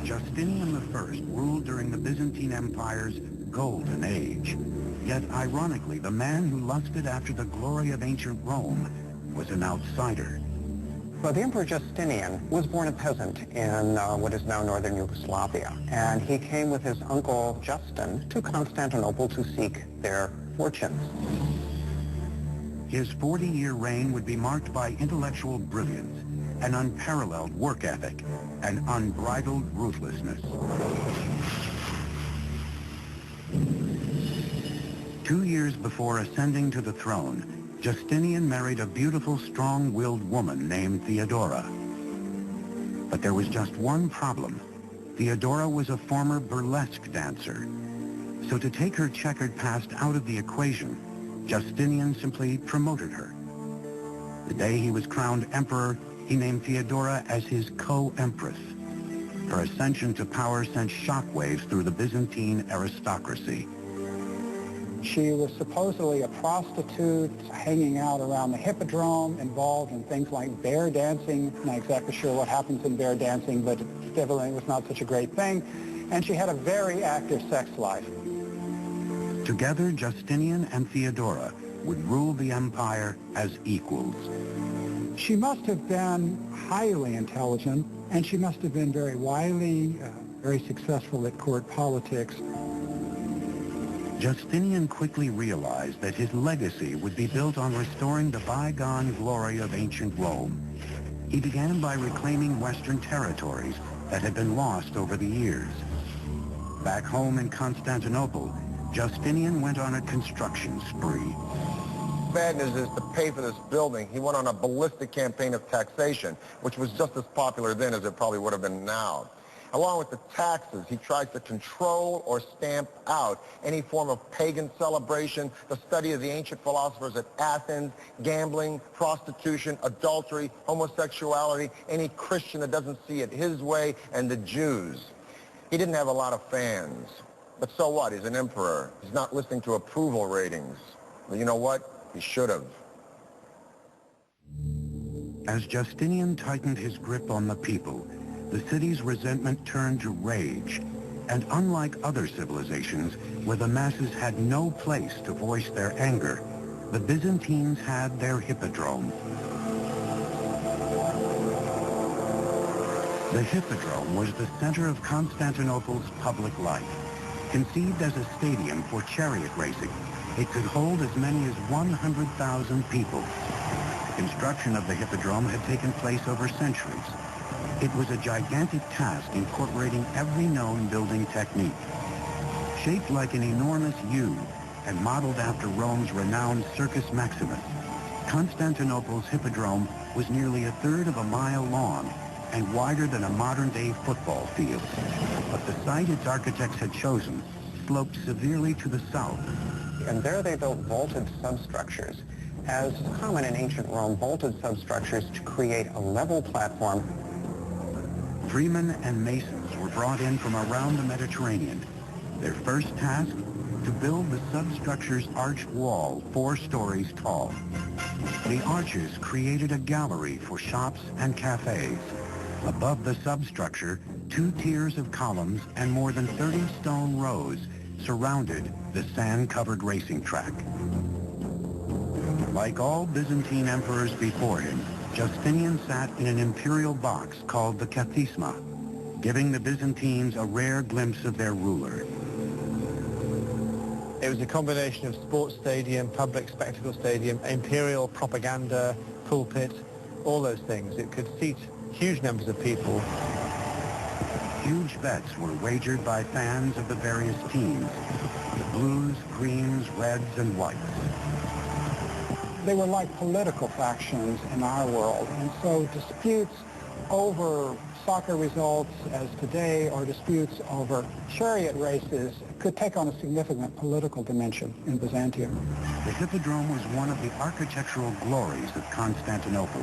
Justinian I ruled during the Byzantine Empire's golden age. Yet, ironically, the man who lusted after the glory of ancient Rome was an outsider. Well, the Emperor Justinian was born a peasant in what is now northern Yugoslavia, and he came with his uncle Justin to Constantinople to seek their fortunes. His 40-year reign would be marked by intellectual brilliance, an unparalleled work ethic, and unbridled ruthlessness. 2 years before ascending to the throne, Justinian married a beautiful, strong-willed woman named Theodora. But there was just one problem. Theodora was a former burlesque dancer. So to take her checkered past out of the equation, Justinian simply promoted her. The day he was crowned emperor, he named Theodora as his co-empress. Her ascension to power sent shockwaves through the Byzantine aristocracy. She was supposedly a prostitute hanging out around the Hippodrome, involved in things like bear dancing. I'm not exactly sure what happens in bear dancing, but evidently it was not such a great thing. And she had a very active sex life. Together, Justinian and Theodora would rule the empire as equals. She must have been highly intelligent, and she must have been very wily, very successful at court politics. Justinian quickly realized that his legacy would be built on restoring the bygone glory of ancient Rome. He began by reclaiming Western territories that had been lost over the years. Back home in Constantinople, Justinian went on a construction spree. Bad news is to pay for this building, he went on a ballistic campaign of taxation, which was just as popular then as it probably would have been now. Along with the taxes, he tries to control or stamp out any form of pagan celebration, the study of the ancient philosophers at Athens, gambling, prostitution, adultery, homosexuality, any Christian that doesn't see it his way, and the Jews. He didn't have a lot of fans. But so what? He's an emperor. He's not listening to approval ratings. Well, you know what? He should have. As Justinian tightened his grip on the people, the city's resentment turned to rage. And unlike other civilizations, where the masses had no place to voice their anger, the Byzantines had their Hippodrome. The Hippodrome was the center of Constantinople's public life. Conceived as a stadium for chariot racing, it could hold as many as 100,000 people. The construction of the Hippodrome had taken place over centuries. It was a gigantic task incorporating every known building technique. Shaped like an enormous U and modeled after Rome's renowned Circus Maximus, Constantinople's Hippodrome was nearly a third of a mile long and wider than a modern-day football field. But the site its architects had chosen sloped severely to the south. And there they built vaulted substructures. As is common in ancient Rome, vaulted substructures to create a level platform. Freemen and masons were brought in from around the Mediterranean. Their first task, to build the substructure's arched wall 4 stories tall. The arches created a gallery for shops and cafes. Above the substructure, 2 tiers of columns and more than 30 stone rows surrounded the sand-covered racing track. Like all Byzantine emperors before him, Justinian sat in an imperial box called the Kathisma, giving the Byzantines a rare glimpse of their ruler. It was a combination of sports stadium, public spectacle stadium, imperial propaganda, pulpit, all those things. It could seat huge numbers of people. Huge bets were wagered by fans of the various teams, the blues, greens, reds, and whites. They were like political factions in our world, and so disputes over soccer results as today, or disputes over chariot races, could take on a significant political dimension in Byzantium. The Hippodrome was one of the architectural glories of Constantinople.